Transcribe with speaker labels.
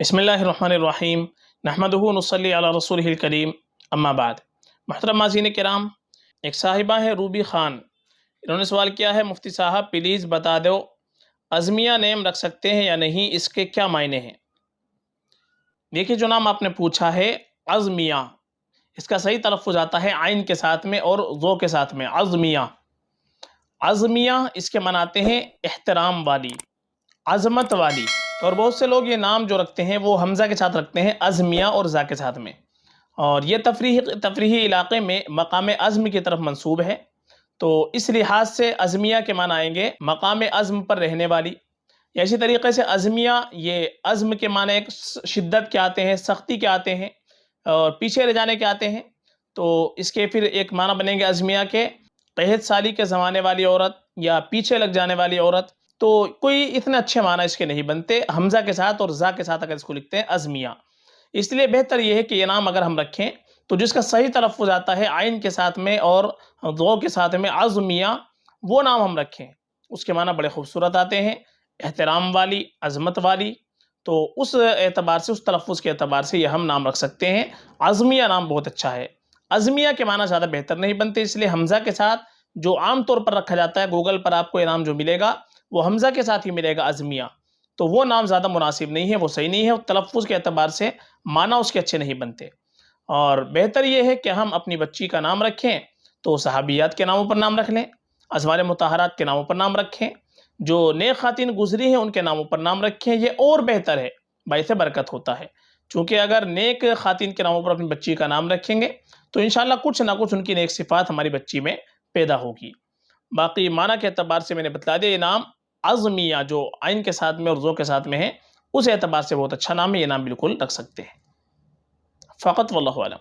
Speaker 1: بسم اللہ الرحمن الرحیم نحمدہ ونصلی علی رسولہ الکریم اما بعد۔ محترم ناظرین کرام، ایک صاحبہ ہے روبی خان، انہوں نے سوال کیا ہے مفتی صاحب پلیز بتا دو ازمیہ نیم رکھ سکتے ہیں یا نہیں، اس کے کیا معنی ہیں؟ دیکھیے جو نام آپ نے پوچھا ہے ازمیہ، اس کا صحیح تلفظ آتا ہے عین کے ساتھ میں اور ذو کے ساتھ میں، ازمیہ۔ ازمیہ اس کے معنی آتے ہیں احترام والی، عظمت والی، اور بہت سے لوگ یہ نام جو رکھتے ہیں وہ حمزہ کے ساتھ رکھتے ہیں، ازمیہ اور زا کے ساتھ میں، اور یہ تفریحی علاقے میں مقام عزم کی طرف منسوب ہے، تو اس لحاظ سے ازمیہ کے معنی آئیں گے مقام عزم پر رہنے والی۔ یا اسی طریقے سے ازمیہ یہ عزم کے معنی ایک شدت کے آتے ہیں، سختی کے آتے ہیں، اور پیچھے رہ جانے کے آتے ہیں، تو اس کے پھر ایک معنی بنیں گے ازمیہ کے قحط سالی کے زمانے والی عورت یا پیچھے لگ جانے والی عورت۔ تو کوئی اتنے اچھے معنی اس کے نہیں بنتے حمزہ کے ساتھ اور زا کے ساتھ اگر اس کو لکھتے ہیں ازمیہ، اس لیے بہتر یہ ہے کہ یہ نام اگر ہم رکھیں تو جس کا صحیح تلفظ آتا ہے عین کے ساتھ میں اور ضو کے ساتھ میں ازمیہ، وہ نام ہم رکھیں، اس کے معنی بڑے خوبصورت آتے ہیں، احترام والی، عظمت والی، تو اس اعتبار سے، اس تلفظ کے اعتبار سے یہ ہم نام رکھ سکتے ہیں۔ ازمیہ نام بہت اچھا ہے، ازمیہ کے معنی زیادہ بہتر نہیں بنتے، اس لیے حمزہ کے ساتھ جو عام طور پر رکھا جاتا ہے، گوگل پر آپ کو یہ نام جو ملے گا وہ حمزہ کے ساتھ ہی ملے گا ازمیہ، تو وہ نام زیادہ مناسب نہیں ہے، وہ صحیح نہیں ہے، تلفظ کے اعتبار سے معنی اس کے اچھے نہیں بنتے۔ اور بہتر یہ ہے کہ ہم اپنی بچی کا نام رکھیں تو صحابیات کے ناموں پر نام رکھ لیں، ازواج مطہرات کے ناموں پر نام رکھیں، جو نیک خواتین گزری ہیں ان کے ناموں پر نام رکھیں، یہ اور بہتر ہے، باعث برکت ہوتا ہے، چونکہ اگر نیک خواتین کے ناموں پر اپنی بچی کا نام رکھیں گے تو انشاءاللہ کچھ نہ کچھ ان کی نیک صفات ہماری بچی میں پیدا ہوگی۔ باقی معنی کے اعتبار سے میں نے بتلا دیا، یہ نام ازمیہ جو عین کے ساتھ میں اور ذو کے ساتھ میں ہے، اس اعتبار سے بہت اچھا نام ہے، یہ نام بالکل رکھ سکتے ہیں، فقط واللہ اعلم۔